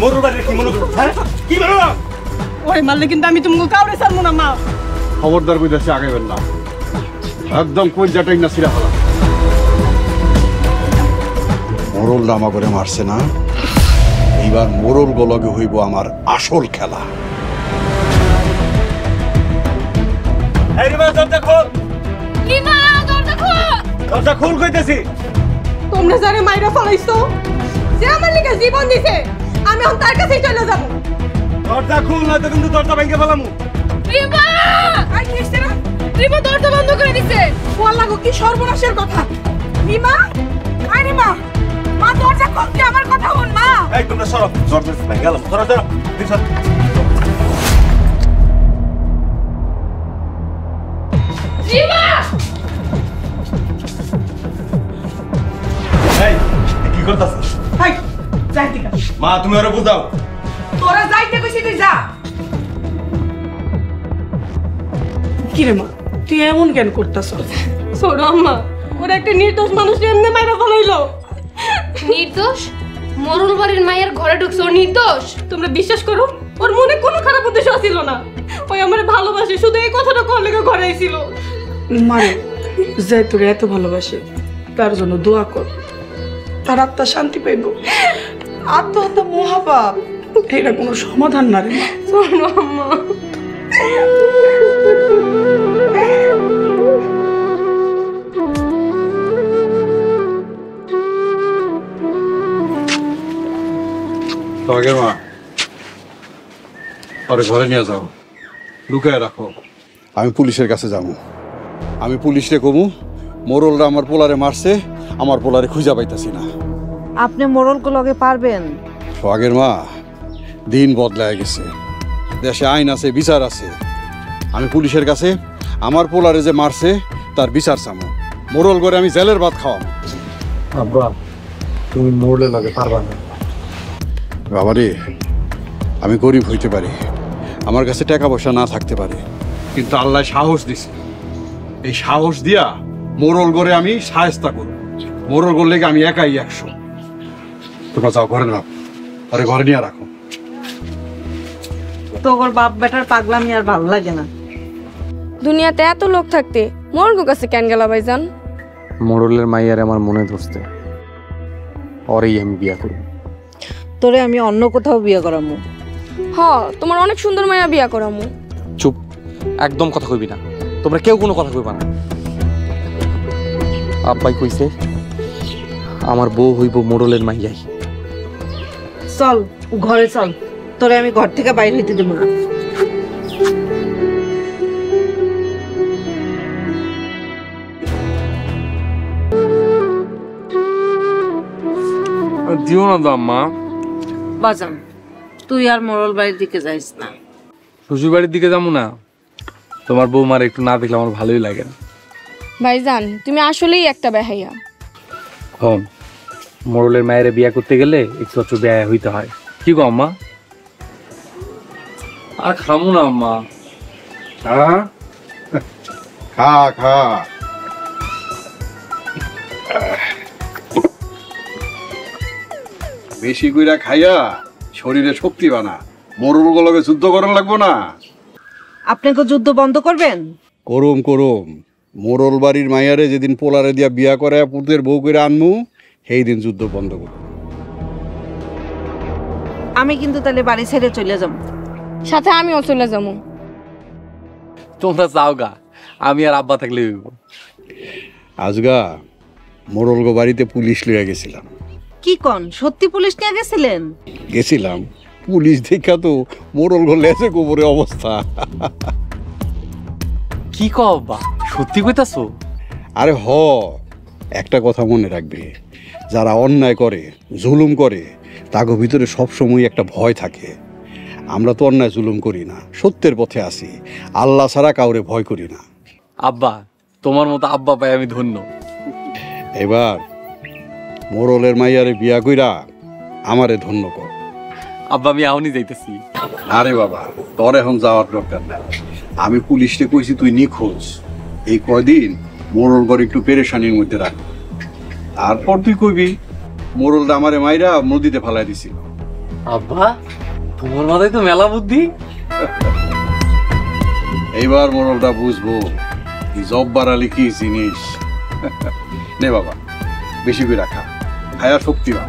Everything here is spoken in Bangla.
মোরল বাড়ি কি মনে করো? হ্যাঁ কি বলো? ওরে মারলে কিন্তু আমি তোমাকে কাউরে ছাড়বো না মা। খবরদার কইতাছি আগাইবেন না, একদম কলজাটাই না ছিঁড়া ফেলা। মোরল নামা করে মারছে না, এইবার মোরল গোলকে হইব আমার আসল খেলা। এই রিমা দরজা খোল, রিমা দরজা খোল, দরজা খোল কইতেছি। তোমরা যারে মাইরা ফলাইছো, যে আমার লিগে জীবন দিছে, আমি এখন তার কাছেই চলে যাব। দরজা খোল না তো কিন্তু দরজা ভেঙে ফেলামু। রিমা আর কি হইছে না? রিমা দরজা বন্ধ করে দিছে। ওয়াল্লাহ গো কি সর্বনাশের কথা। রিমা আয় রিমা, মা দরজা খোল, তুই আমার কথা বল মা। এই তোমরা সরো, দরজা ভেঙে গেলাম। সরো সরো তুই সর। রিমা এই কি করতাছিস? হাই যাই ঠিক আছে। মা তুমি ওরে বুঝাও। তোরা যাইতে কইছি তুই যা। কি রে মা, তুই এমন কেন করতাছস? সরো আম্মা, ওরা একটা নির্দোষ মানুষ এমনি মাইরা ফলাইলো। নির্দোষ? মরল বাড়ির মায়ের ঘরে ঢুকছে ও নির্দোষ? তোমরা বিশ্বাস করো, ওর মনে কোনো খারাপ উদ্দেশ্য ছিল না। ওই আমার ভালোবাসে, শুধু এই কথাটা কোন লেগে ঘরে আইছিল। মারে যে তোরে এত ভালোবাসে, তার জন্য দোয়া কর, তার আত্মা শান্তি পাইব। আত্মহত্যা মহাপাপ, এটা কোনো সমাধান না রে মা। শোনো আম্মা, তোমাকে মা পরে ঘরে নিয়ে যাও, লুকায় রাখো। আমি পুলিশের কাছে যাবো, আমি পুলিশরে কমু মোরলরা আমার পোলারে মারছে, আমার পোলারে খুঁজা পাইতাছি না। আপনি মোরলকে লগে পারবেন? সোহাগের মা, দিন বদলায় গেছে, দেশে আইন আছে, বিচার আছে। আমি পুলিশের কাছে আমার পোলারে যে মারছে তার বিচার চামো, মোরল করে আমি জেলের ভাত খাওয়াবো। আব্বা তুমি মোরলে লাগে পারবা না। বাবারে, আমি গরিব হইতে পারি, আমার কাছে টাকা পয়সা না থাকতে পারে, কিন্তু আল্লাহ সাহস দিছে, এই সাহস দিয়া মোরল করে আমি সায়স্তা করব। মোরল করলে আমি একাই 100। তোমরা যাও ঘরে নাও, আরে ঘরে নিয়ে রাখো। তোর বাপ বেটার পাগলামি আর ভালো লাগে না। দুনিয়াতে এত লোক থাকতে মরল কাছে কেন গেলা ভাইজান? মোরলের মাইয়ার আমার মনে ধরছে, ওরেই আমি বিয়া করব। তোরে আমি অন্য কোথাও বিয়ে করামু। হ, তোমার অনেক সুন্দর মায়া বিয়া করামু। চুপ, একদম কথা কইবি না, তোমরা কেউ কোনো কথা কইবা না। আব্বাই কইছে আমার বউ হইব মোরলের মাইয়াই। চল ঘরে চল, তোরে আমি ঘর থেকে বাইরে হইতে দেবো না। দিও না দাম মা। বাজান, তুই আর মোরল বাড়ির দিকে যাইস না। শ্বশুর বাড়ির দিকে যাবো না, তোমার বৌমার একটু না দেখলে আমার ভালোই লাগে না। ভাইজান তুমি আসলেই একটা বেহাইয়া। হন, মোরলের মায়ের বিয়া করতে গেলে একটু ব্যয় হইতে হয়। কি গো আম্মা? আর খামু না আম্মা। হ্যাঁ, খা খা। বেশি কইরা খাইয়া শরীরে শক্তি বানা, মোরল গুলোকে যুদ্ধ করার লাগবো না। আপনাকে যুদ্ধ বন্ধ করবেন? করুম করুম, মোরল বাড়ির মাইয়ারে যেদিন পোলারে দিয়া বিয়া করে পুতের বউ করে আনমু, সেই দিন যুদ্ধ বন্ধ করব। আমি কিন্তু তাহলে বাড়ি ছেড়ে চলে যাব। সাথে আমিও চলে যাবো। তোমরা যাও গা, আমি আর আব্বা থাকলে হইব। আজগা মোরল গো বাড়িতে পুলিশ লইয়া গেছিলাম। কি কন, সত্যি পুলিশ নিয়ে গেছিলেন? গেছিলাম, পুলিশ দেখা তো মোরল গো লেজে গোবরে অবস্থা। কি কও আব্বা, সত্যি কইতাছো? আরে হ, একটা কথা মনে রাখবে, যারা অন্যায় করে, জুলুম করে, তাগো ভিতরে সবসময় একটা ভয় থাকে। আমরা তো অন্যায় জুলুম করি না, সত্যের পথে আসি, আল্লাহ ছাড়া কাউরে ভয় করি না। আব্বা, তোমার মতো আব্বা পাই আমি ধন্য। এবার মোরলের মাইয়ারে বিয়া কইরা আমারে ধন্য কর। আব্বা আমি এখনই যাইতেছি। আরে বাবা, তোর এখন যাওয়ার দরকার নাই, আমি পুলিশকে কইছি তুই নিখোঁজ, এই কয়দিন মোরল ঘর একটু পেরেশানির মধ্যে রাখ। তারপর তুই কইবি মোরলটা আমারে মাইরা নদীতে ফালাই দিছিল, আব্বা তোমার মাথায় তো মেলা বুদ্ধি। এইবার মোড়লটা বুঝবো এই জব্বার আলী কি জিনিস। নে বাবা, বেশি করে রাখা, খায়া শক্তি বান।